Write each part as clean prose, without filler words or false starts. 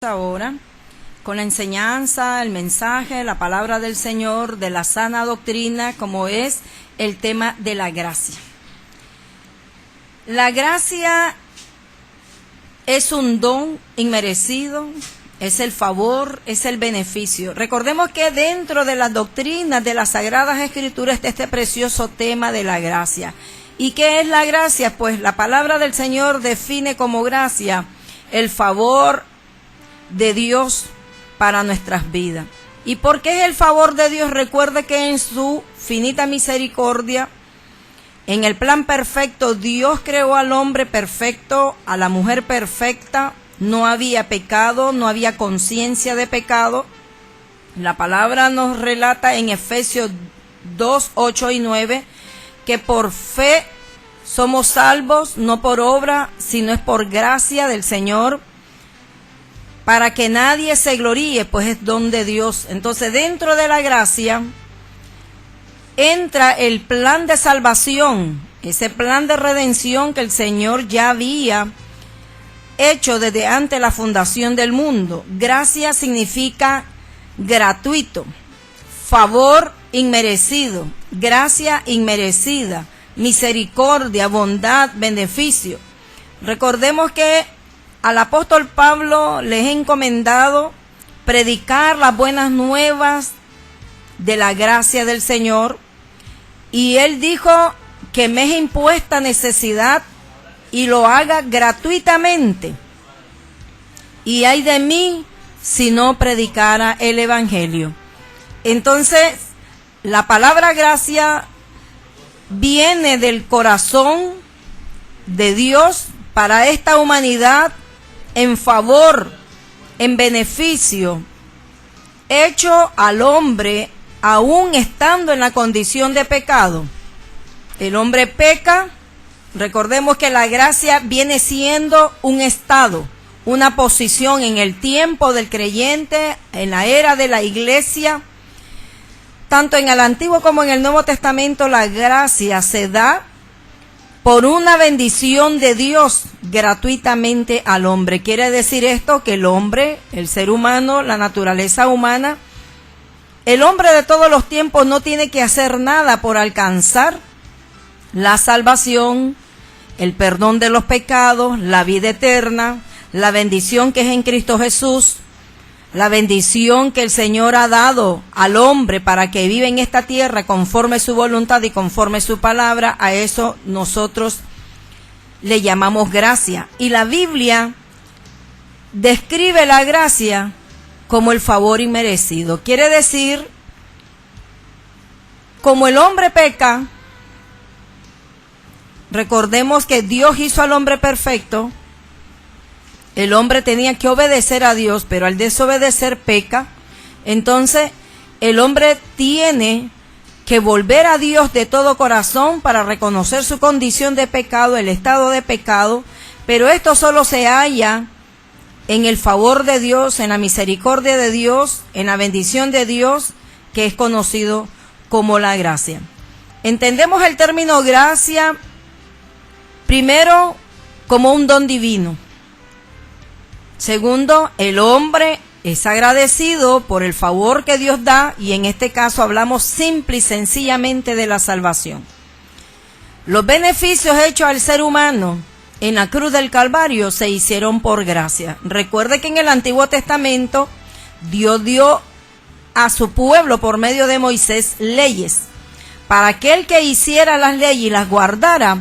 Ahora con la enseñanza, el mensaje, la palabra del Señor, de la sana doctrina, como es el tema de la gracia. La gracia es un don inmerecido, es el favor, es el beneficio. Recordemos que dentro de las doctrinas de las Sagradas Escrituras está este precioso tema de la gracia. ¿Y qué es la gracia? Pues la palabra del Señor define como gracia el favor de Dios para nuestras vidas. ¿Y por qué es el favor de Dios? Recuerde que en su finita misericordia, en el plan perfecto, Dios creó al hombre perfecto, a la mujer perfecta, no había pecado, no había conciencia de pecado. La palabra nos relata en Efesios 2, 8 y 9, que por fe somos salvos, no por obra, sino es por gracia del Señor, para que nadie se gloríe, pues es don de Dios. Entonces, dentro de la gracia entra el plan de salvación, ese plan de redención que el Señor ya había hecho desde antes de la fundación del mundo. Gracia significa gratuito, favor inmerecido, gracia inmerecida, misericordia, bondad, beneficio. Recordemos que al apóstol Pablo les he encomendado predicar las buenas nuevas de la gracia del Señor, y él dijo que me es impuesta necesidad y lo haga gratuitamente, y ay de mí si no predicara el evangelio. Entonces, la palabra gracia viene del corazón de Dios para esta humanidad, en favor, en beneficio, hecho al hombre aún estando en la condición de pecado. El hombre peca. Recordemos que la gracia viene siendo un estado, una posición en el tiempo del creyente, en la era de la iglesia. Tanto en el Antiguo como en el Nuevo Testamento, la gracia se da por una bendición de Dios gratuitamente al hombre. Quiere decir esto que el hombre, el ser humano, la naturaleza humana, el hombre de todos los tiempos no tiene que hacer nada por alcanzar la salvación, el perdón de los pecados, la vida eterna, la bendición que es en Cristo Jesús, la bendición que el Señor ha dado al hombre para que viva en esta tierra conforme su voluntad y conforme su palabra. A eso nosotros le llamamos gracia. Y la Biblia describe la gracia como el favor inmerecido. Quiere decir, como el hombre peca, recordemos que Dios hizo al hombre perfecto. El hombre tenía que obedecer a Dios, pero al desobedecer peca. Entonces, el hombre tiene que volver a Dios de todo corazón para reconocer su condición de pecado, el estado de pecado. Pero esto solo se halla en el favor de Dios, en la misericordia de Dios, en la bendición de Dios, que es conocido como la gracia. Entendemos el término gracia, primero, como un don divino. Segundo, el hombre es agradecido por el favor que Dios da, y en este caso hablamos simple y sencillamente de la salvación. Los beneficios hechos al ser humano en la cruz del Calvario se hicieron por gracia. Recuerde que en el Antiguo Testamento Dios dio a su pueblo por medio de Moisés leyes. Para aquel que hiciera las leyes y las guardara,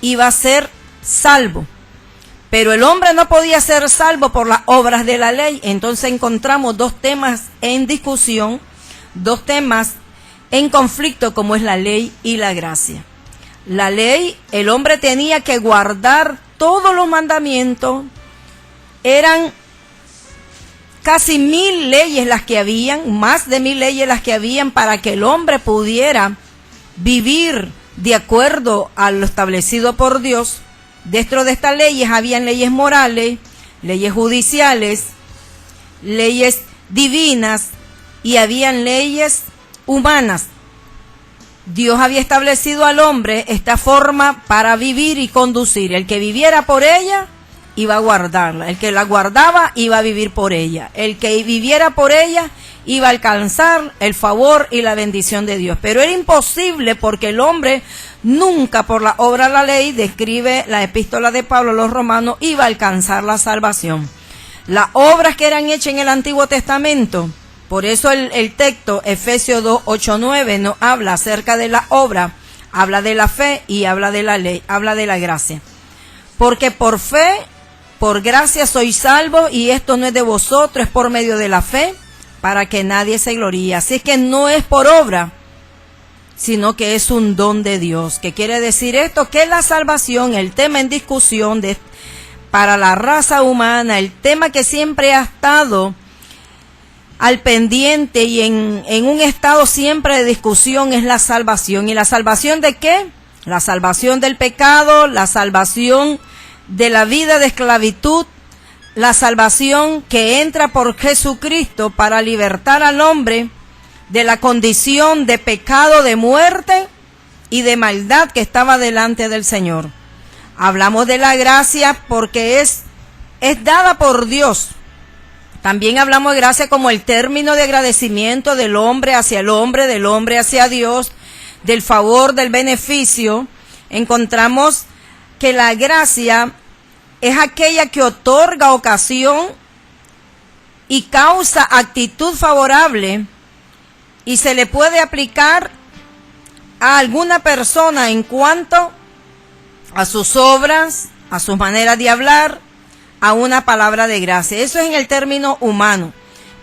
iba a ser salvo. Pero el hombre no podía ser salvo por las obras de la ley. Entonces encontramos dos temas en discusión, dos temas en conflicto, como es la ley y la gracia. La ley, el hombre tenía que guardar todos los mandamientos. Eran casi 1000 leyes las que habían, más de 1000 leyes las que habían, para que el hombre pudiera vivir de acuerdo a lo establecido por Dios. Dentro de estas leyes habían leyes morales, leyes judiciales, leyes divinas y habían leyes humanas. Dios había establecido al hombre esta forma para vivir y conducir. El que viviera por ella iba a guardarla. El que la guardaba iba a vivir por ella. El que viviera por ella iba a alcanzar el favor y la bendición de Dios. Pero era imposible porque el hombre nunca por la obra de la ley, describe la epístola de Pablo a los romanos, iba a alcanzar la salvación. Las obras que eran hechas en el Antiguo Testamento, por eso el texto Efesios 2, 8, 9 no habla acerca de la obra, habla de la fe y habla de la ley, habla de la gracia. Porque por fe, por gracia sois salvos, y esto no es de vosotros, es por medio de la fe, para que nadie se gloríe. Así que no es por obra, sino que es un don de Dios. ¿Qué quiere decir esto? Que la salvación, el tema en discusión para la raza humana, el tema que siempre ha estado al pendiente y en un estado siempre de discusión, es la salvación. ¿Y la salvación de qué? La salvación del pecado, la salvación de la vida de esclavitud, la salvación que entra por Jesucristo para libertar al hombre de la condición de pecado, de muerte y de maldad que estaba delante del Señor. Hablamos de la gracia porque es dada por Dios. También hablamos de gracia como el término de agradecimiento del hombre hacia el hombre, del hombre hacia Dios, del favor, del beneficio. Encontramos que la gracia es aquella que otorga ocasión y causa actitud favorable, y se le puede aplicar a alguna persona en cuanto a sus obras, a sus maneras de hablar, a una palabra de gracia. Eso es en el término humano.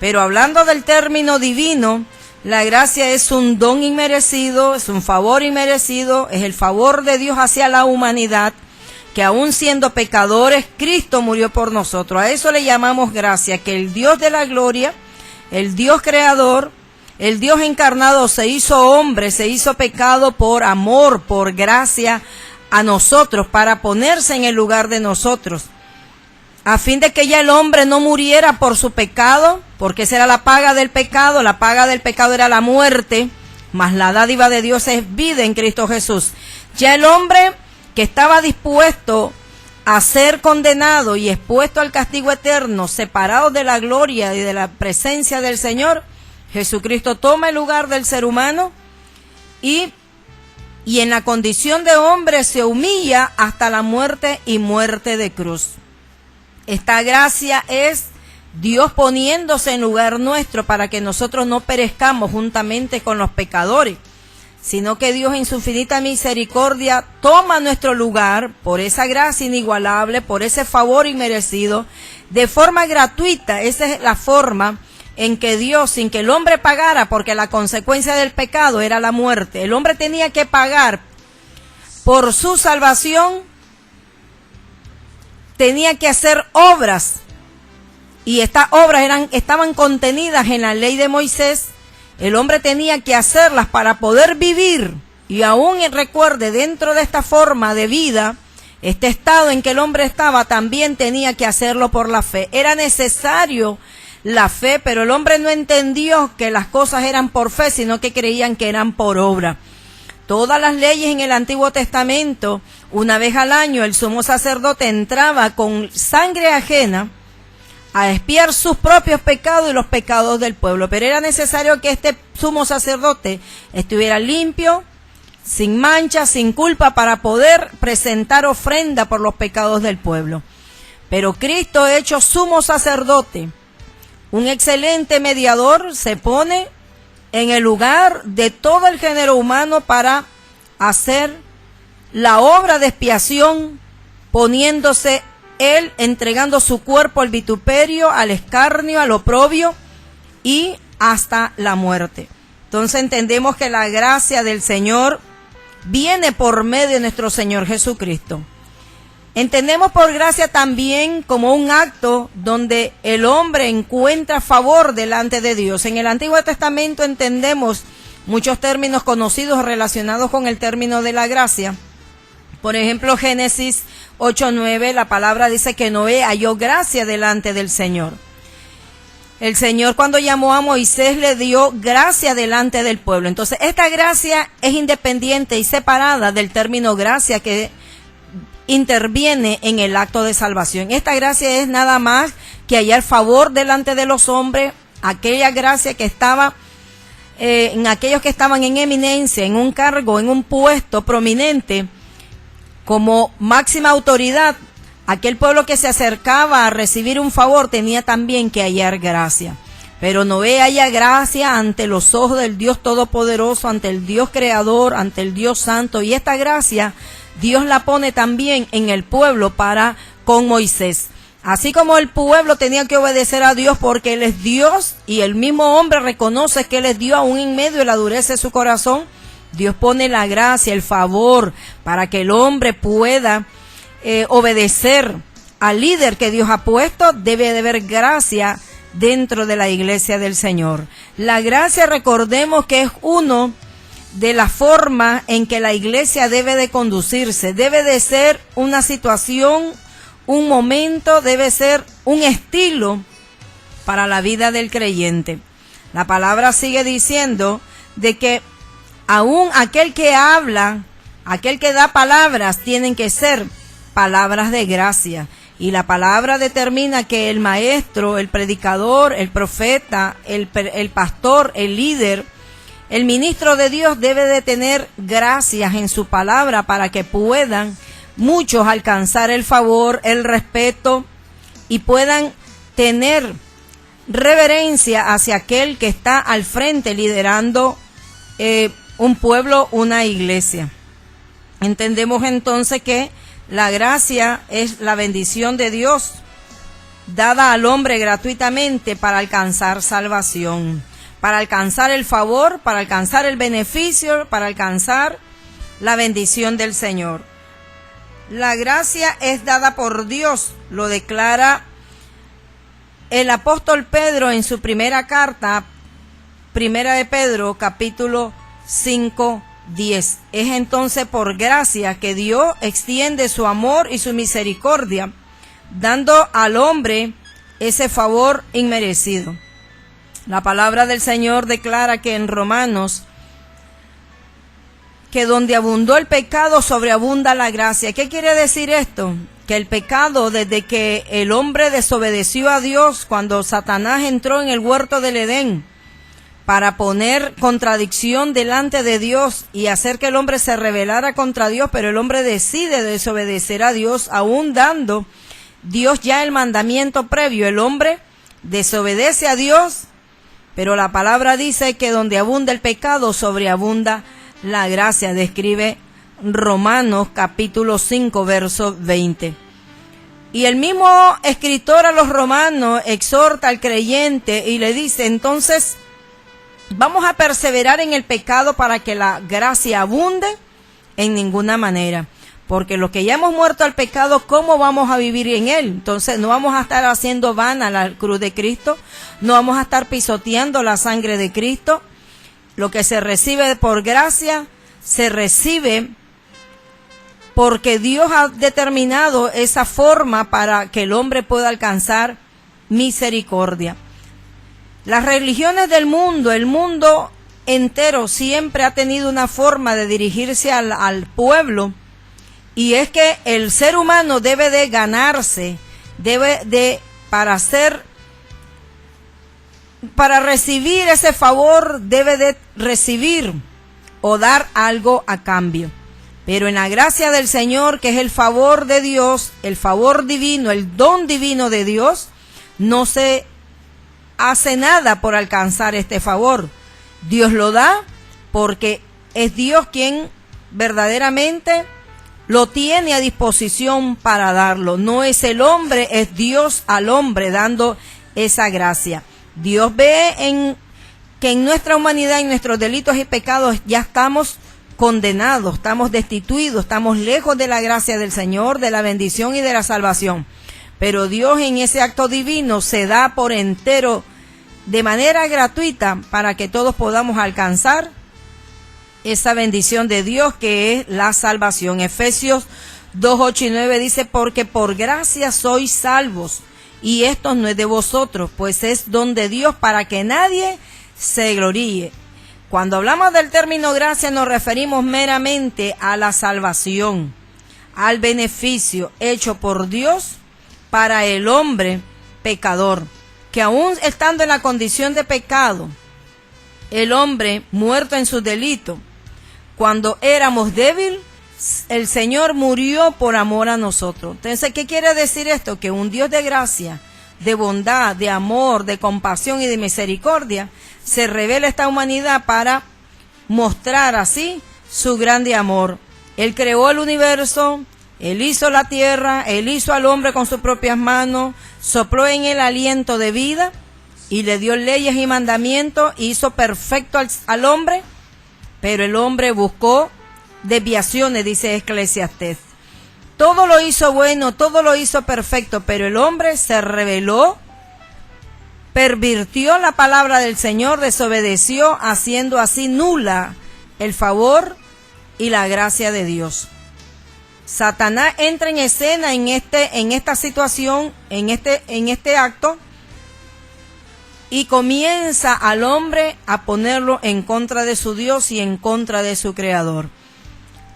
Pero hablando del término divino, la gracia es un don inmerecido, es un favor inmerecido, es el favor de Dios hacia la humanidad, que aún siendo pecadores, Cristo murió por nosotros. A eso le llamamos gracia, que el Dios de la gloria, el Dios creador, el Dios encarnado se hizo hombre, se hizo pecado por amor, por gracia a nosotros, para ponerse en el lugar de nosotros, a fin de que ya el hombre no muriera por su pecado, porque esa era la paga del pecado era la muerte, mas la dádiva de Dios es vida en Cristo Jesús. Ya el hombre que estaba dispuesto a ser condenado y expuesto al castigo eterno, separado de la gloria y de la presencia del Señor, Jesucristo toma el lugar del ser humano y en la condición de hombre se humilla hasta la muerte y muerte de cruz. Esta gracia es Dios poniéndose en lugar nuestro para que nosotros no perezcamos juntamente con los pecadores, sino que Dios en su infinita misericordia toma nuestro lugar por esa gracia inigualable, por ese favor inmerecido, de forma gratuita. Esa es la forma en que Dios, sin que el hombre pagara, porque la consecuencia del pecado era la muerte, el hombre tenía que pagar por su salvación, tenía que hacer obras, y estas obras estaban contenidas en la ley de Moisés. El hombre tenía que hacerlas para poder vivir, y aún recuerde, dentro de esta forma de vida, este estado en que el hombre estaba, también tenía que hacerlo por la fe. Era necesario la fe, pero el hombre no entendió que las cosas eran por fe, sino que creían que eran por obra. Todas las leyes en el Antiguo Testamento, una vez al año el sumo sacerdote entraba con sangre ajena a expiar sus propios pecados y los pecados del pueblo, pero era necesario que este sumo sacerdote estuviera limpio, sin mancha, sin culpa, para poder presentar ofrenda por los pecados del pueblo. Pero Cristo, hecho sumo sacerdote, un excelente mediador, se pone en el lugar de todo el género humano para hacer la obra de expiación, poniéndose él, entregando su cuerpo al vituperio, al escarnio, al oprobio y hasta la muerte. Entonces entendemos que la gracia del Señor viene por medio de nuestro Señor Jesucristo. Entendemos por gracia también como un acto donde el hombre encuentra favor delante de Dios. En el Antiguo Testamento entendemos muchos términos conocidos relacionados con el término de la gracia. Por ejemplo, Génesis 8:9, la palabra dice que Noé halló gracia delante del Señor. El Señor, cuando llamó a Moisés, le dio gracia delante del pueblo. Entonces, esta gracia es independiente y separada del término gracia, que interviene en el acto de salvación. Esta gracia es nada más que hallar favor delante de los hombres, aquella gracia que estaba en aquellos que estaban en eminencia, en un cargo, en un puesto prominente, como máxima autoridad. Aquel pueblo que se acercaba a recibir un favor tenía también que hallar gracia. Pero Noé halla gracia ante los ojos del Dios Todopoderoso, ante el Dios Creador, ante el Dios Santo. Y esta gracia Dios la pone también en el pueblo para con Moisés. Así como el pueblo tenía que obedecer a Dios porque Él es Dios, y el mismo hombre reconoce que Él es Dios aún en medio de la dureza de su corazón, Dios pone la gracia, el favor, para que el hombre pueda obedecer al líder que Dios ha puesto. Debe de haber gracia dentro de la iglesia del Señor. La gracia, recordemos que es uno de las formas en que la iglesia debe de conducirse. Debe de ser una situación, un momento, debe ser un estilo para la vida del creyente. La palabra sigue diciendo de que aún aquel que habla, aquel que da palabras, tienen que ser palabras de gracia. Y la palabra determina que el maestro, el predicador, el profeta, el pastor, el líder, el ministro de Dios debe de tener gracias en su palabra para que puedan muchos alcanzar el favor, el respeto, y puedan tener reverencia hacia aquel que está al frente liderando un pueblo, una iglesia. Entendemos entonces que la gracia es la bendición de Dios dada al hombre gratuitamente para alcanzar salvación, para alcanzar el favor, para alcanzar el beneficio, para alcanzar la bendición del Señor. La gracia es dada por Dios, lo declara el apóstol Pedro en su primera carta, primera de Pedro, capítulo 5, 10. Es entonces por gracia que Dios extiende su amor y su misericordia, dando al hombre ese favor inmerecido. La palabra del Señor declara que en Romanos, que donde abundó el pecado, sobreabunda la gracia. ¿Qué quiere decir esto? Que el pecado, desde que el hombre desobedeció a Dios, cuando Satanás entró en el huerto del Edén, para poner contradicción delante de Dios y hacer que el hombre se rebelara contra Dios, pero el hombre decide desobedecer a Dios, aún dando Dios ya el mandamiento previo. El hombre desobedece a Dios, pero la palabra dice que donde abunda el pecado, sobreabunda la gracia. Describe Romanos capítulo 5, verso 20. Y el mismo escritor a los romanos exhorta al creyente y le dice, entonces, ¿vamos a perseverar en el pecado para que la gracia abunde? En ninguna manera. Porque los que ya hemos muerto al pecado, ¿cómo vamos a vivir en él? Entonces no vamos a estar haciendo vana la cruz de Cristo, no vamos a estar pisoteando la sangre de Cristo. Lo que se recibe por gracia, se recibe porque Dios ha determinado esa forma para que el hombre pueda alcanzar misericordia. Las religiones del mundo, el mundo entero siempre ha tenido una forma de dirigirse al pueblo, y es que el ser humano debe de ganarse, para recibir ese favor, debe de recibir o dar algo a cambio. Pero en la gracia del Señor, que es el favor de Dios, el favor divino, el don divino de Dios, no se hace nada por alcanzar este favor. Dios lo da porque es Dios quien verdaderamente lo tiene a disposición para darlo. No es el hombre, es Dios al hombre dando esa gracia. Dios ve que en nuestra humanidad, en nuestros delitos y pecados, ya estamos condenados, estamos destituidos, estamos lejos de la gracia del Señor, de la bendición y de la salvación. Pero Dios en ese acto divino se da por entero, de manera gratuita, para que todos podamos alcanzar esa bendición de Dios que es la salvación. Efesios 2, 8 y 9 dice, porque por gracia sois salvos, y esto no es de vosotros, pues es don de Dios, para que nadie se gloríe. Cuando hablamos del término gracia nos referimos meramente a la salvación, al beneficio hecho por Dios para el hombre pecador, que aún estando en la condición de pecado, el hombre muerto en su delito, cuando éramos débiles, el Señor murió por amor a nosotros. Entonces, ¿qué quiere decir esto? Que un Dios de gracia, de bondad, de amor, de compasión y de misericordia, se revela a esta humanidad para mostrar así su grande amor. Él creó el universo, Él hizo la tierra, Él hizo al hombre con sus propias manos, sopló en él aliento de vida y le dio leyes y mandamientos, hizo perfecto al hombre, pero el hombre buscó desviaciones, dice Eclesiastés. Todo lo hizo bueno, todo lo hizo perfecto, pero el hombre se rebeló, pervirtió la palabra del Señor, desobedeció, haciendo así nula el favor y la gracia de Dios. Satanás entra en escena en esta situación, en este acto, y comienza al hombre a ponerlo en contra de su Dios y en contra de su Creador.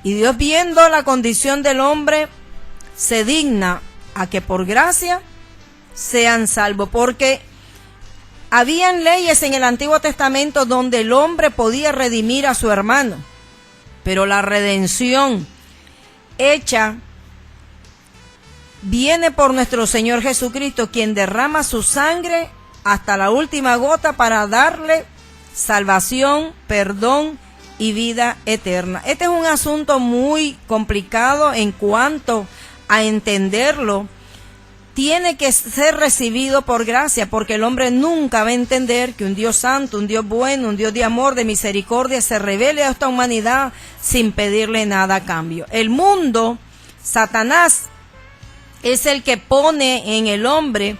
Y Dios, viendo la condición del hombre, se digna a que por gracia sean salvos, porque habían leyes en el Antiguo Testamento donde el hombre podía redimir a su hermano, pero la redención hecha viene por nuestro Señor Jesucristo, quien derrama su sangre hasta la última gota para darle salvación, perdón y vida eterna. Este es un asunto muy complicado en cuanto a entenderlo. Tiene que ser recibido por gracia, porque el hombre nunca va a entender que un Dios santo, un Dios bueno, un Dios de amor, de misericordia, se revele a esta humanidad sin pedirle nada a cambio. El mundo, Satanás, es el que pone en el hombre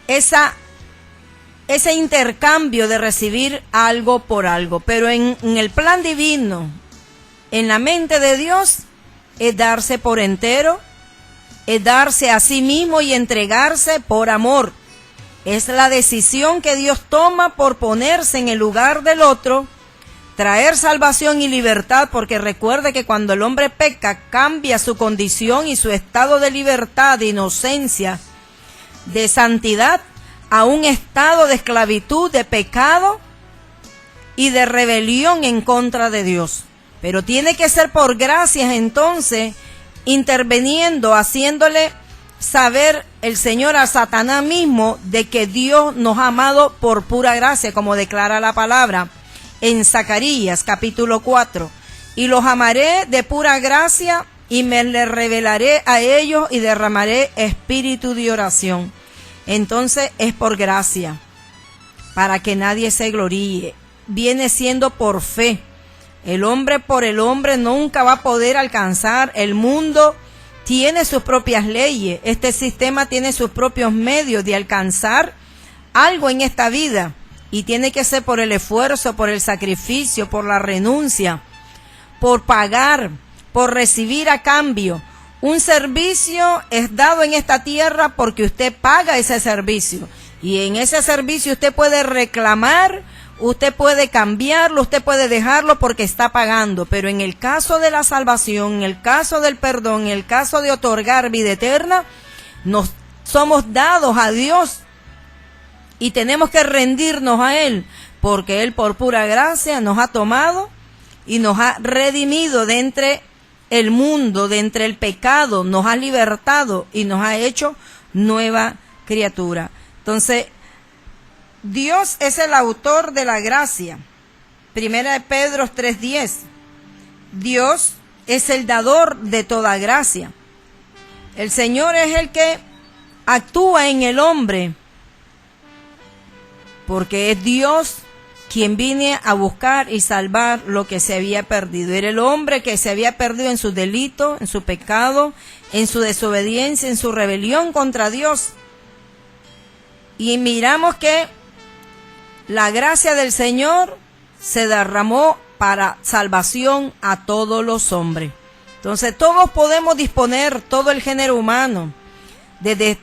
ese intercambio de recibir algo por algo, pero en el plan divino, en la mente de Dios, es darse por entero, es darse a sí mismo y entregarse por amor. Es la decisión que Dios toma por ponerse en el lugar del otro, traer salvación y libertad, porque recuerde que cuando el hombre peca, cambia su condición y su estado de libertad, de inocencia, de santidad, a un estado de esclavitud, de pecado y de rebelión en contra de Dios. Pero tiene que ser por gracias, entonces, interviniendo, haciéndole saber el Señor a Satanás mismo de que Dios nos ha amado por pura gracia, como declara la palabra en Zacarías capítulo 4. Y los amaré de pura gracia y me les revelaré a ellos y derramaré espíritu de oración. Entonces es por gracia, para que nadie se gloríe. Viene siendo por fe. El hombre por el hombre nunca va a poder alcanzar. El mundo tiene sus propias leyes. Este sistema tiene sus propios medios de alcanzar algo en esta vida. Y tiene que ser por el esfuerzo, por el sacrificio, por la renuncia, por pagar, por recibir a cambio. Un servicio es dado en esta tierra porque usted paga ese servicio. Y en ese servicio usted puede reclamar, usted puede cambiarlo, usted puede dejarlo porque está pagando. Pero en el caso de la salvación, en el caso del perdón, en el caso de otorgar vida eterna, nos somos dados a Dios y tenemos que rendirnos a Él, porque Él por pura gracia nos ha tomado y nos ha redimido de entre el mundo, de entre el pecado, nos ha libertado y nos ha hecho nueva criatura. Entonces, Dios es el autor de la gracia. Primera de Pedro 3:10. Dios es el dador de toda gracia. El Señor es el que actúa en el hombre, porque es Dios quien vine a buscar y salvar lo que se había perdido. Era el hombre que se había perdido en su delito, en su pecado, en su desobediencia, en su rebelión contra Dios. Y miramos que la gracia del Señor se derramó para salvación a todos los hombres. Entonces todos podemos disponer, todo el género humano, desde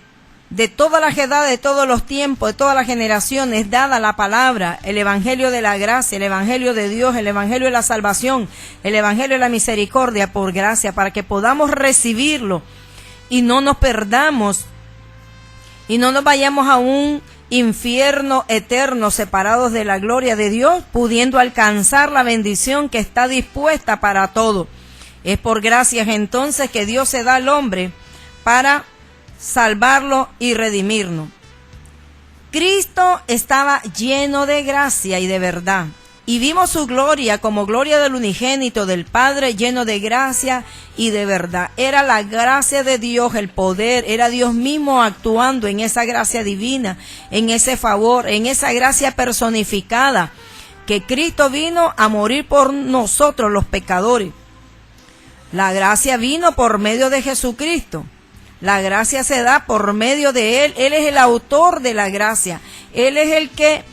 de todas las edades, de todos los tiempos, de todas las generaciones, dada la palabra, el evangelio de la gracia, el evangelio de Dios, el evangelio de la salvación, el evangelio de la misericordia por gracia, para que podamos recibirlo y no nos perdamos y no nos vayamos a un infierno eterno separados de la gloria de Dios, pudiendo alcanzar la bendición que está dispuesta para todo. Es por gracias entonces que Dios se da al hombre para salvarlo y redimirnos. Cristo estaba lleno de gracia y de verdad, y vimos su gloria como gloria del unigénito del Padre, lleno de gracia y de verdad. Era la gracia de Dios, el poder, era Dios mismo actuando en esa gracia divina, en ese favor, en esa gracia personificada, que Cristo vino a morir por nosotros los pecadores. La gracia vino por medio de Jesucristo. La gracia se da por medio de Él. Él es el autor de la gracia. Él es el que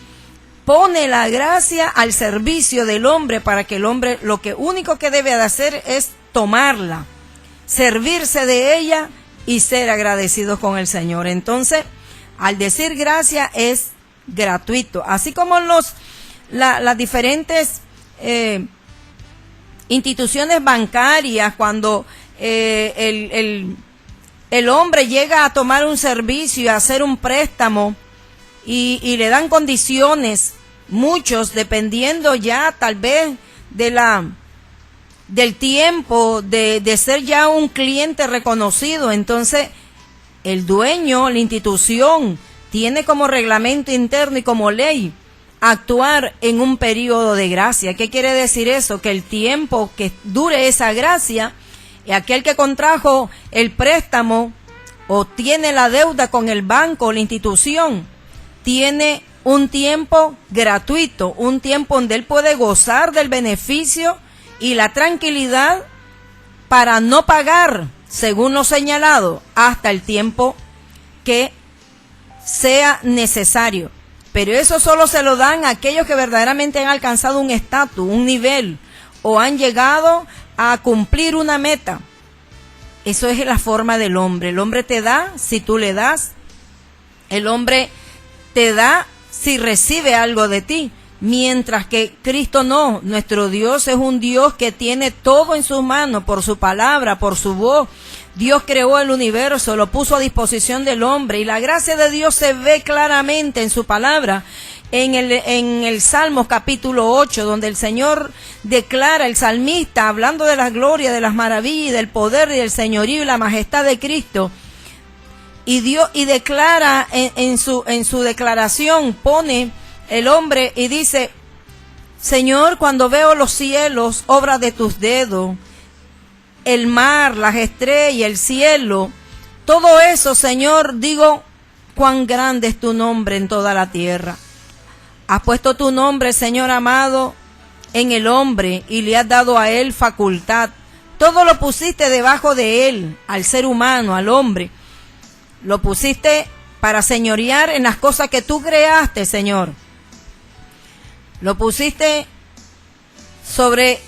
pone la gracia al servicio del hombre para que el hombre lo que único que debe de hacer es tomarla, servirse de ella y ser agradecidos con el Señor. Entonces, al decir gracia es gratuito. Así como las diferentes instituciones bancarias, cuando el hombre llega a tomar un servicio y a hacer un préstamo y le dan condiciones, muchos dependiendo ya tal vez del tiempo de ser ya un cliente reconocido. Entonces el dueño, la institución, tiene como reglamento interno y como ley actuar en un periodo de gracia. ¿Qué quiere decir eso? Que el tiempo que dure esa gracia, aquel que contrajo el préstamo o tiene la deuda con el banco o la institución, tiene un tiempo gratuito, un tiempo donde él puede gozar del beneficio y la tranquilidad para no pagar, según lo señalado, hasta el tiempo que sea necesario. Pero eso solo se lo dan a aquellos que verdaderamente han alcanzado un estatus, un nivel, o han llegado a cumplir una meta. Eso es la forma del hombre. El hombre te da si tú le das. El hombre te da si recibe algo de ti. Mientras que Cristo no. Nuestro Dios es un Dios que tiene todo en sus manos, por su palabra, por su voz. Dios creó el universo, lo puso a disposición del hombre, y la gracia de Dios se ve claramente en su palabra. En el Salmos capítulo 8, donde el Señor declara, el salmista, hablando de la gloria, de las maravillas, del poder y del señorío y la majestad de Cristo, y declara en su declaración, pone el hombre y dice: Señor, cuando veo los cielos, obra de tus dedos, el mar, las estrellas, el cielo, todo eso, Señor, digo, cuán grande es tu nombre en toda la tierra. Has puesto tu nombre, Señor amado, en el hombre y le has dado a él facultad. Todo lo pusiste debajo de él, al ser humano, al hombre. Lo pusiste para señorear en las cosas que tú creaste, Señor. Lo pusiste sobre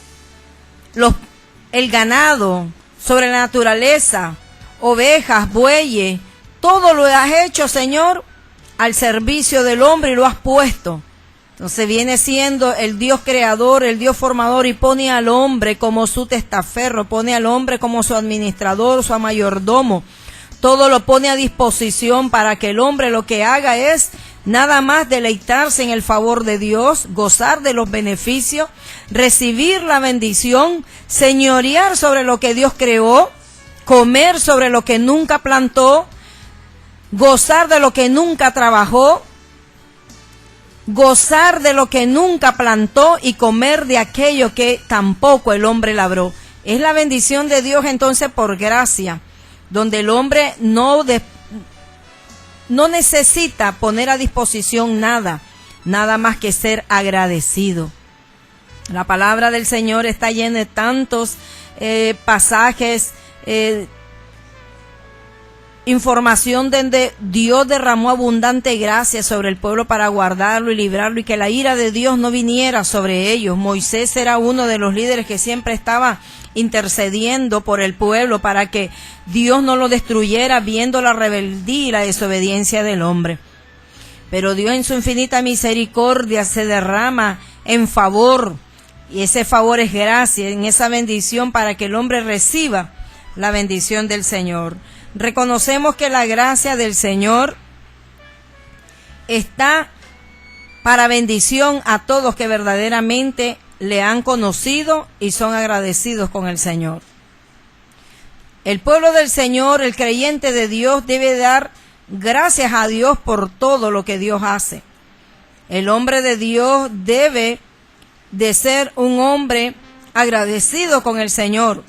el ganado, sobre la naturaleza, ovejas, bueyes. Todo lo has hecho, Señor, al servicio del hombre y lo has puesto. Entonces viene siendo el Dios creador, el Dios formador, y pone al hombre como su testaferro, pone al hombre como su administrador, su mayordomo. Todo lo pone a disposición para que el hombre lo que haga es nada más deleitarse en el favor de Dios, gozar de los beneficios, recibir la bendición, señorear sobre lo que Dios creó, comer sobre lo que nunca plantó, gozar de lo que nunca trabajó, gozar de lo que nunca plantó y comer de aquello que tampoco el hombre labró. Es la bendición de Dios entonces por gracia, donde el hombre no necesita poner a disposición nada más que ser agradecido. La palabra del Señor está llena de tantos pasajes información donde Dios derramó abundante gracia sobre el pueblo para guardarlo y librarlo y que la ira de Dios no viniera sobre ellos. Moisés era uno de los líderes que siempre estaba intercediendo por el pueblo para que Dios no lo destruyera, viendo la rebeldía y la desobediencia del hombre. Pero Dios en su infinita misericordia se derrama en favor, y ese favor es gracia, en esa bendición para que el hombre reciba la bendición del Señor. Reconocemos que la gracia del Señor está para bendición a todos que verdaderamente le han conocido y son agradecidos con el Señor. El pueblo del Señor, el creyente de Dios, debe dar gracias a Dios por todo lo que Dios hace. El hombre de Dios debe de ser un hombre agradecido con el Señor.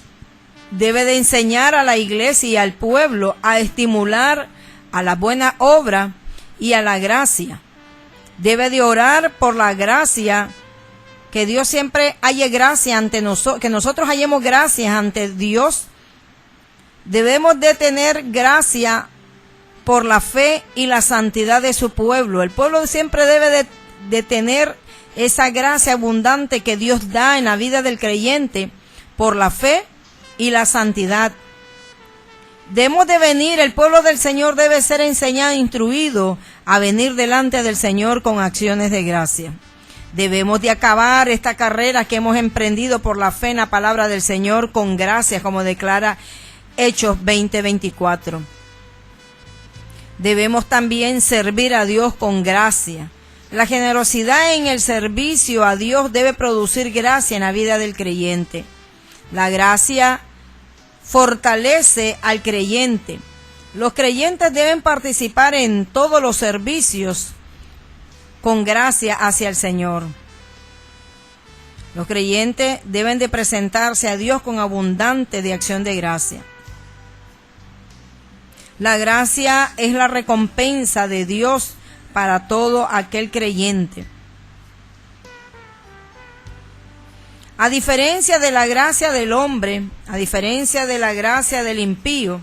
Debe de enseñar a la iglesia y al pueblo a estimular a la buena obra y a la gracia. Debe de orar por la gracia, que Dios siempre haya gracia ante nosotros, que nosotros hallemos gracias ante Dios. Debemos de tener gracia por la fe y la santidad de su pueblo. El pueblo siempre debe de tener esa gracia abundante que Dios da en la vida del creyente por la fe y la santidad. Debemos de venir, el pueblo del Señor debe ser enseñado, instruido a venir delante del Señor con acciones de gracia. Debemos de acabar esta carrera que hemos emprendido por la fe en la palabra del Señor con gracia, como declara Hechos 20:24. Debemos también servir a Dios con gracia. La generosidad en el servicio a Dios debe producir gracia en la vida del creyente. La gracia fortalece al creyente. Los creyentes deben participar en todos los servicios con gracia hacia el Señor. Los creyentes deben de presentarse a Dios con abundante de acción de gracia. La gracia es la recompensa de Dios para todo aquel creyente. A diferencia de la gracia del hombre, a diferencia de la gracia del impío,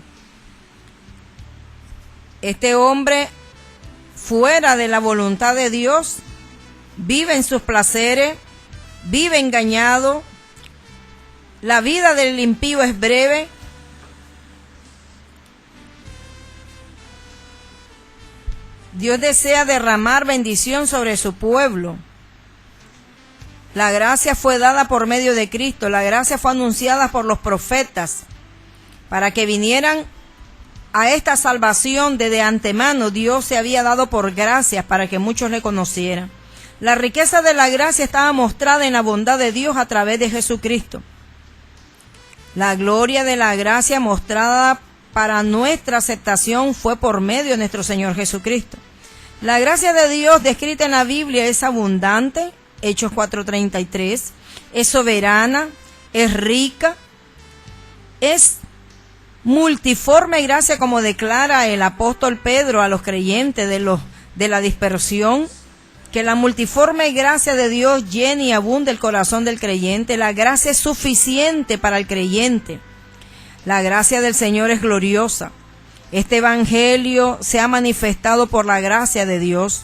este hombre, fuera de la voluntad de Dios, vive en sus placeres, vive engañado. La vida del impío es breve. Dios desea derramar bendición sobre su pueblo. La gracia fue dada por medio de Cristo, la gracia fue anunciada por los profetas para que vinieran a esta salvación. Desde antemano Dios se había dado por gracia para que muchos le conocieran. La riqueza de la gracia estaba mostrada en la bondad de Dios a través de Jesucristo. La gloria de la gracia mostrada para nuestra aceptación fue por medio de nuestro Señor Jesucristo. La gracia de Dios descrita en la Biblia es abundante, Hechos 4:33, es soberana, es rica, es multiforme gracia, como declara el apóstol Pedro a los creyentes de la dispersión, que la multiforme gracia de Dios llene y abunde el corazón del creyente. La gracia es suficiente para el creyente. La gracia del Señor es gloriosa. Este evangelio se ha manifestado por la gracia de Dios.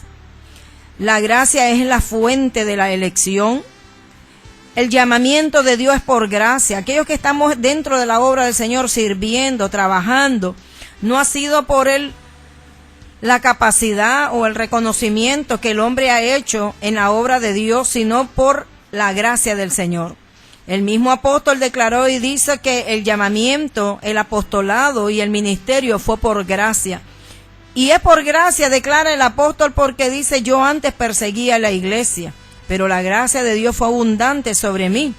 La gracia es la fuente de la elección. El llamamiento de Dios es por gracia. Aquellos que estamos dentro de la obra del Señor, sirviendo, trabajando, no ha sido por la capacidad o el reconocimiento que el hombre ha hecho en la obra de Dios, sino por la gracia del Señor. El mismo apóstol declaró y dice que el llamamiento, el apostolado y el ministerio fue por gracia. Y es por gracia, declara el apóstol, porque dice: yo antes perseguía a la iglesia, pero la gracia de Dios fue abundante sobre mí.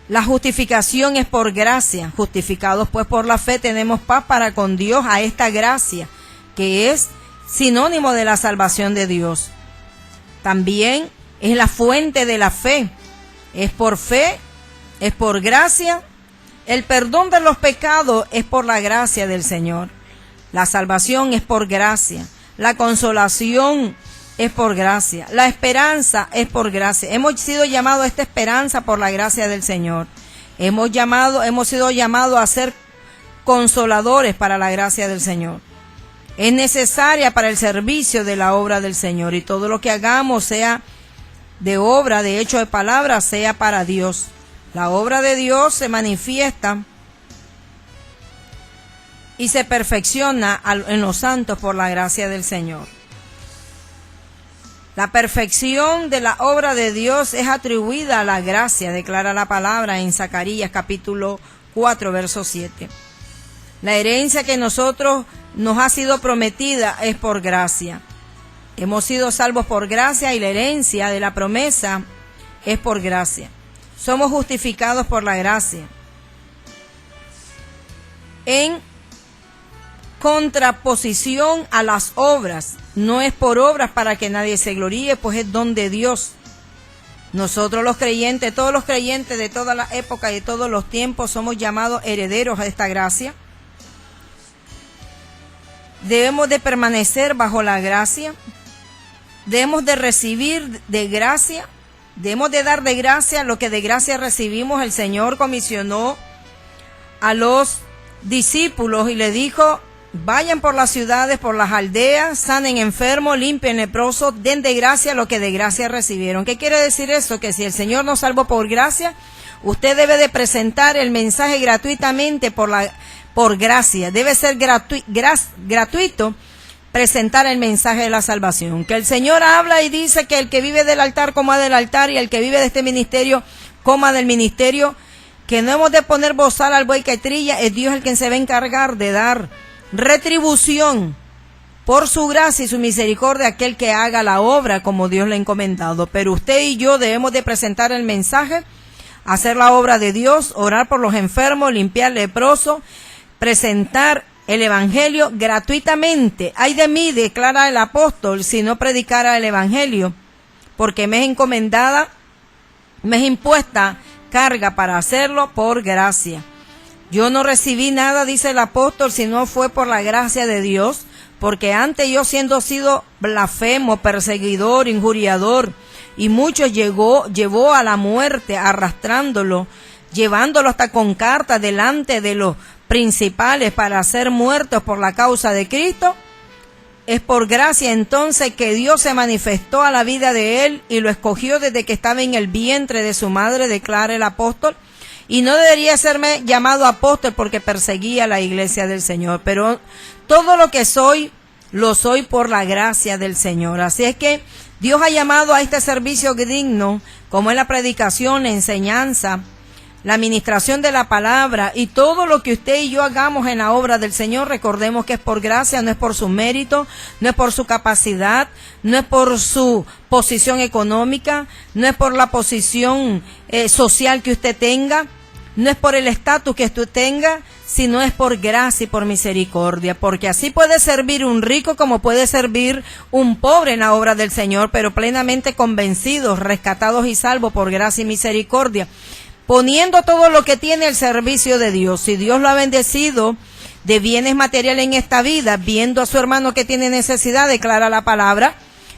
La justificación es por gracia. Justificados pues por la fe tenemos paz para con Dios a esta gracia, que es sinónimo de la salvación de Dios. También es la fuente de la fe. Es por fe, es por gracia. El perdón de los pecados es por la gracia del Señor. La salvación es por gracia. La consolación es por gracia. La esperanza es por gracia. Hemos sido llamados a esta esperanza por la gracia del Señor. Hemos sido llamados a ser consoladores para la gracia del Señor. Es necesaria para el servicio de la obra del Señor, y todo lo que hagamos, sea de obra, de hecho, de palabra, sea para Dios. La obra de Dios se manifiesta y se perfecciona en los santos por la gracia del Señor. La perfección de la obra de Dios es atribuida a la gracia, declara la palabra en Zacarías capítulo 4, verso 7. La herencia que nos ha sido prometida es por gracia. Hemos sido salvos por gracia, y la herencia de la promesa es por gracia. Somos justificados por la gracia. En contraposición a las obras, no es por obras para que nadie se gloríe, pues es don de Dios. Nosotros los creyentes, todos los creyentes de toda la época y de todos los tiempos, somos llamados herederos a esta gracia. Debemos de permanecer bajo la gracia, debemos de recibir de gracia, debemos de dar de gracia lo que de gracia recibimos. El Señor comisionó a los discípulos y le dijo: vayan por las ciudades, por las aldeas, sanen enfermos, limpien leprosos, den de gracia lo que de gracia recibieron. ¿Qué quiere decir eso? Que si el Señor nos salvó por gracia, usted debe de presentar el mensaje gratuitamente por gracia. Debe ser gratuito presentar el mensaje de la salvación. Que el Señor habla y dice que el que vive del altar coma del altar, y el que vive de este ministerio coma del ministerio. Que no hemos de poner bozal al buey que trilla, es Dios el quien se va a encargar de dar retribución por su gracia y su misericordia a aquel que haga la obra como Dios le ha encomendado. Pero usted y yo debemos de presentar el mensaje, hacer la obra de Dios, orar por los enfermos, limpiar leprosos, presentar el evangelio gratuitamente. Ay de mí, declara el apóstol, si no predicara el evangelio, porque me es encomendada, me es impuesta carga para hacerlo por gracia. Yo no recibí nada, dice el apóstol, si no fue por la gracia de Dios, porque antes yo, sido blasfemo, perseguidor, injuriador, y muchos llevó a la muerte, arrastrándolo, llevándolo hasta con cartas delante de los principales para ser muertos por la causa de Cristo. Es por gracia entonces que Dios se manifestó a la vida de él y lo escogió desde que estaba en el vientre de su madre, declara el apóstol. Y no debería serme llamado apóstol porque perseguía a la iglesia del Señor, pero todo lo que soy, lo soy por la gracia del Señor. Así es que Dios ha llamado a este servicio digno, como es la predicación, la enseñanza, la administración de la palabra, y todo lo que usted y yo hagamos en la obra del Señor, recordemos que es por gracia, no es por su mérito, no es por su capacidad, no es por su posición económica, no es por la posición social que usted tenga, no es por el estatus que usted tenga, sino es por gracia y por misericordia, porque así puede servir un rico como puede servir un pobre en la obra del Señor, pero plenamente convencidos, rescatados y salvos por gracia y misericordia, poniendo todo lo que tiene al servicio de Dios. Si Dios lo ha bendecido de bienes materiales en esta vida, viendo a su hermano que tiene necesidad, declara la palabra,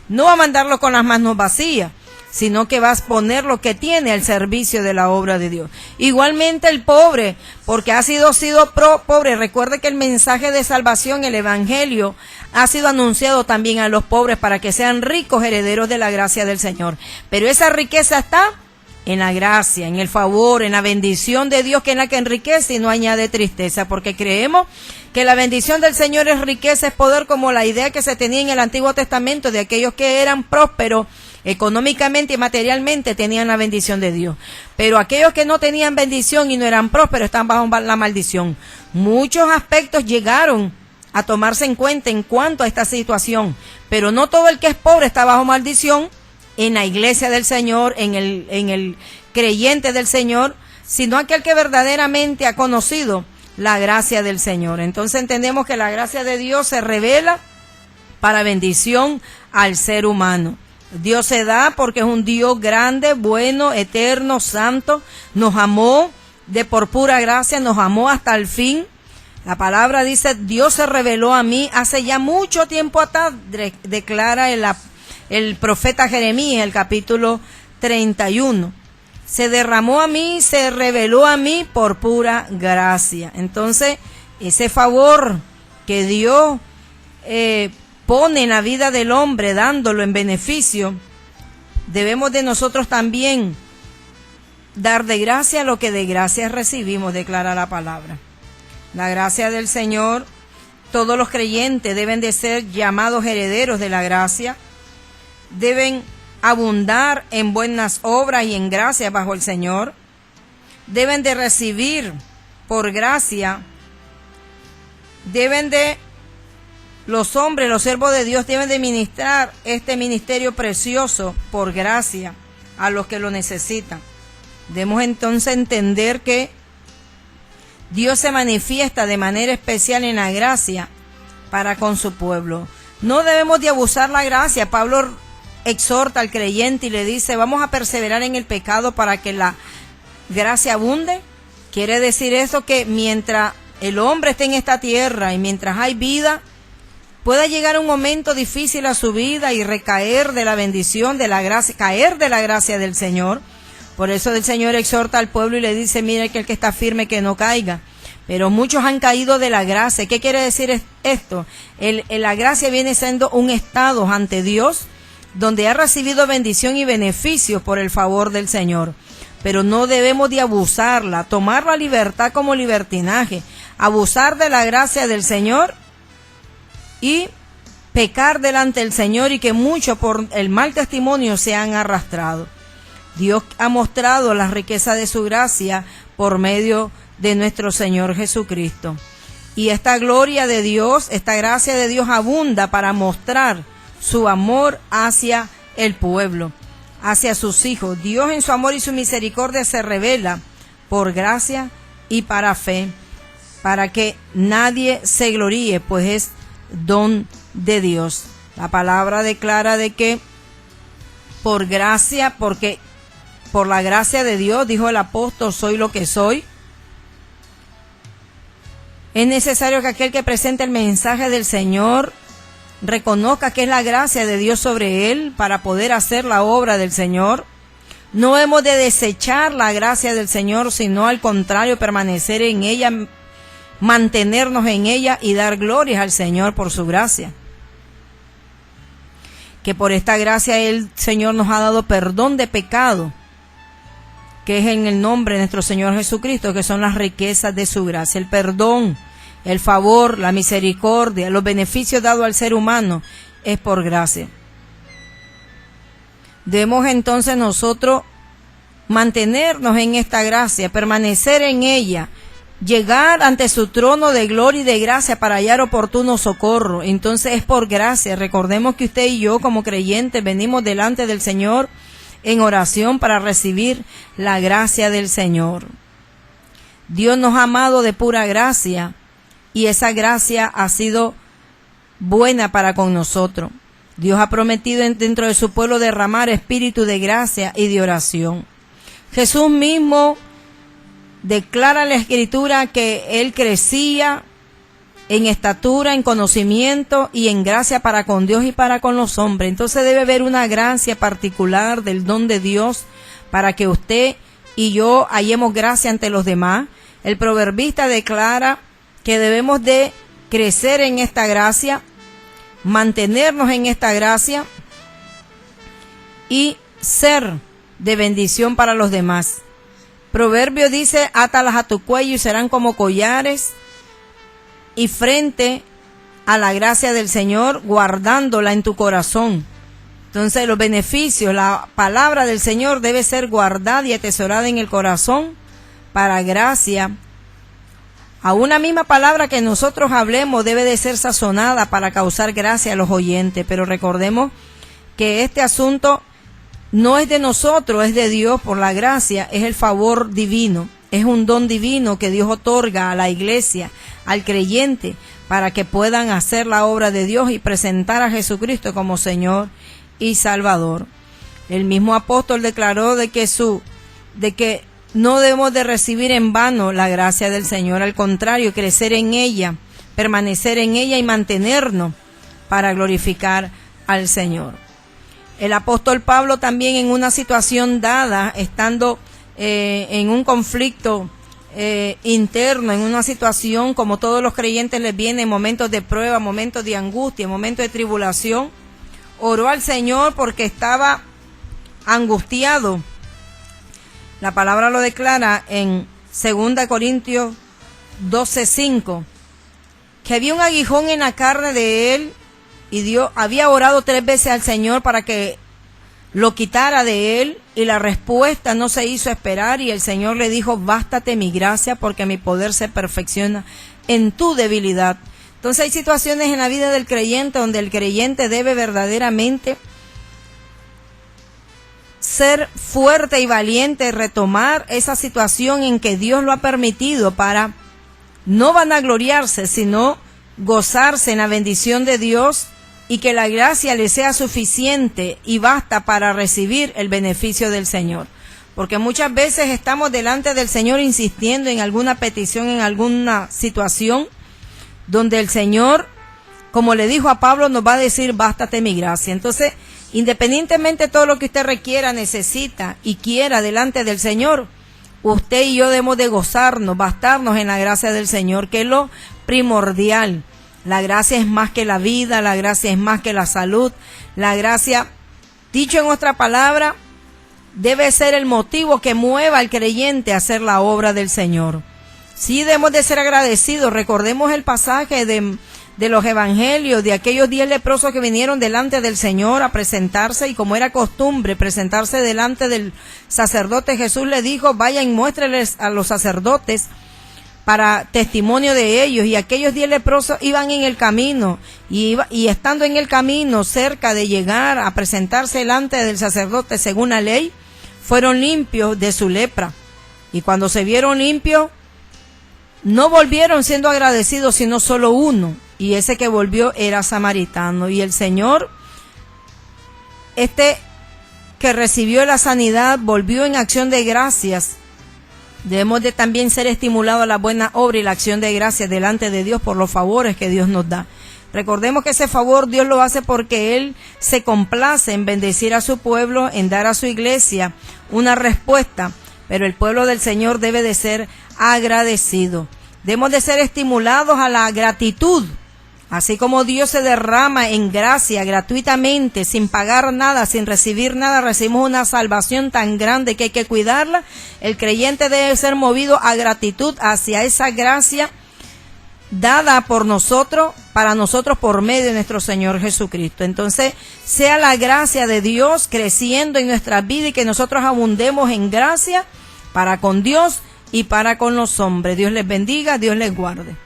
no va a mandarlo con las manos vacías, sino que vas a poner lo que tiene al servicio de la obra de Dios. Igualmente el pobre, porque ha sido pobre. Recuerde que el mensaje de salvación, el evangelio, ha sido anunciado también a los pobres para que sean ricos, herederos de la gracia del Señor. Pero esa riqueza está en la gracia, en el favor, en la bendición de Dios, que es la que enriquece y no añade tristeza, porque creemos que la bendición del Señor es riqueza, es poder, como la idea que se tenía en el Antiguo Testamento de aquellos que eran prósperos económicamente y materialmente, tenían la bendición de Dios. Pero aquellos que no tenían bendición y no eran prósperos están bajo la maldición. Muchos aspectos llegaron a tomarse en cuenta en cuanto a esta situación, pero no todo el que es pobre está bajo maldición en la iglesia del Señor, en el creyente del Señor, sino aquel que verdaderamente ha conocido la gracia del Señor. Entonces entendemos que la gracia de Dios se revela para bendición al ser humano. Dios se da porque es un Dios grande, bueno, eterno, santo. Nos amó de por pura gracia, nos amó hasta el fin. La palabra dice: Dios se reveló a mí hace ya mucho tiempo atrás, declara el profeta Jeremías, el capítulo 31. Se derramó a mí, se reveló a mí por pura gracia. Entonces, ese favor que Dios pone en la vida del hombre, dándolo en beneficio, debemos de nosotros también dar de gracia lo que de gracia recibimos, declara la palabra. La gracia del Señor, todos los creyentes deben de ser llamados herederos de la gracia, deben abundar en buenas obras y en gracia bajo el Señor, deben de recibir por gracia, los hombres, los siervos de Dios deben de ministrar este ministerio precioso por gracia a los que lo necesitan. Debemos entonces entender que Dios se manifiesta de manera especial en la gracia para con su pueblo. No debemos de abusar la gracia. Pablo exhorta al creyente y le dice, vamos a perseverar en el pecado para que la gracia abunde. Quiere decir eso, que mientras el hombre esté en esta tierra y mientras hay vida, pueda llegar un momento difícil a su vida y recaer de la bendición, de la gracia, caer de la gracia del Señor. Por eso el Señor exhorta al pueblo y le dice, mire que el que está firme que no caiga. Pero muchos han caído de la gracia. ¿Qué quiere decir esto? La gracia viene siendo un estado ante Dios donde ha recibido bendición y beneficios por el favor del Señor. Pero no debemos de abusarla, tomar la libertad como libertinaje, abusar de la gracia del Señor y pecar delante del Señor, y que muchos por el mal testimonio se han arrastrado. Dios ha mostrado la riqueza de su gracia por medio de nuestro Señor Jesucristo. Y esta gloria de Dios, esta gracia de Dios abunda para mostrar su amor hacia el pueblo, hacia sus hijos. Dios en su amor y su misericordia se revela por gracia y para fe, para que nadie se gloríe, pues es don de Dios. La palabra declara de que por gracia, porque por la gracia de Dios, dijo el apóstol, soy lo que soy. Es necesario que aquel que presente el mensaje del Señor reconozca que es la gracia de Dios sobre él para poder hacer la obra del Señor. No hemos de desechar la gracia del Señor, sino al contrario, permanecer en ella, mantenernos en ella y dar glorias al Señor por su gracia. Que por esta gracia el Señor nos ha dado perdón de pecado, que es en el nombre de nuestro Señor Jesucristo, que son las riquezas de su gracia, el perdón, el favor, la misericordia, los beneficios dados al ser humano, es por gracia. Debemos entonces nosotros mantenernos en esta gracia, permanecer en ella, llegar ante su trono de gloria y de gracia para hallar oportuno socorro. Entonces es por gracia. Recordemos que usted y yo como creyentes venimos delante del Señor en oración para recibir la gracia del Señor. Dios nos ha amado de pura gracia y esa gracia ha sido buena para con nosotros. Dios ha prometido dentro de su pueblo derramar espíritu de gracia y de oración. Jesús mismo declara en la Escritura que Él crecía en estatura, en conocimiento y en gracia para con Dios y para con los hombres. Entonces debe haber una gracia particular del don de Dios para que usted y yo hallemos gracia ante los demás. El proverbista declara que debemos de crecer en esta gracia, mantenernos en esta gracia y ser de bendición para los demás. Proverbio dice, átalas a tu cuello y serán como collares, y frente a la gracia del Señor, guardándola en tu corazón. Entonces los beneficios, la palabra del Señor debe ser guardada y atesorada en el corazón para gracia. A una misma palabra que nosotros hablemos debe de ser sazonada para causar gracia a los oyentes. Pero recordemos que este asunto no es de nosotros, es de Dios por la gracia, es el favor divino. Es un don divino que Dios otorga a la iglesia, al creyente, para que puedan hacer la obra de Dios y presentar a Jesucristo como Señor y Salvador. El mismo apóstol declaró de que no debemos de recibir en vano la gracia del Señor, al contrario, crecer en ella, permanecer en ella y mantenernos para glorificar al Señor. El apóstol Pablo también en una situación dada, estando en un conflicto interno, en una situación como todos los creyentes les viene, momentos de prueba, momentos de angustia, momentos de tribulación. Oró al Señor porque estaba angustiado. La palabra lo declara en 2 Corintios 12:5, que había un aguijón en la carne de él y Dios había orado 3 veces al Señor para que lo quitara de él, y la respuesta no se hizo esperar, y el Señor le dijo: bástate mi gracia, porque mi poder se perfecciona en tu debilidad. Entonces hay situaciones en la vida del creyente donde el creyente debe verdaderamente ser fuerte y valiente, retomar esa situación en que Dios lo ha permitido, para no vanagloriarse, sino gozarse en la bendición de Dios, y que la gracia le sea suficiente y basta para recibir el beneficio del Señor. Porque muchas veces estamos delante del Señor insistiendo en alguna petición, en alguna situación, donde el Señor, como le dijo a Pablo, nos va a decir: bástate mi gracia. Entonces, independientemente de todo lo que usted requiera, necesita y quiera delante del Señor, usted y yo debemos de gozarnos, bastarnos en la gracia del Señor, que es lo primordial. La gracia es más que la vida, la gracia es más que la salud. La gracia, dicho en otra palabra, debe ser el motivo que mueva al creyente a hacer la obra del Señor. Sí, debemos de ser agradecidos. Recordemos el pasaje de los evangelios, de aquellos 10 leprosos que vinieron delante del Señor a presentarse, y como era costumbre presentarse delante del sacerdote, Jesús les dijo: vayan y muéstrenles a los sacerdotes para testimonio de ellos. Y aquellos 10 leprosos iban en el camino, y estando en el camino, cerca de llegar a presentarse delante del sacerdote según la ley, fueron limpios de su lepra. Y cuando se vieron limpios, no volvieron siendo agradecidos, sino solo uno, y ese que volvió era samaritano. Y el Señor, que recibió la sanidad, volvió en acción de gracias. Debemos de también ser estimulados a la buena obra y la acción de gracias delante de Dios por los favores que Dios nos da. Recordemos que ese favor Dios lo hace porque Él se complace en bendecir a su pueblo, en dar a su iglesia una respuesta, pero el pueblo del Señor debe de ser agradecido. Debemos de ser estimulados a la gratitud. Así como Dios se derrama en gracia gratuitamente, sin pagar nada, sin recibir nada, recibimos una salvación tan grande que hay que cuidarla. El creyente debe ser movido a gratitud hacia esa gracia dada por nosotros, para nosotros por medio de nuestro Señor Jesucristo. Entonces, sea la gracia de Dios creciendo en nuestras vidas y que nosotros abundemos en gracia para con Dios y para con los hombres. Dios les bendiga, Dios les guarde.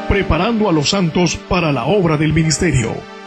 Preparando a los santos para la obra del ministerio.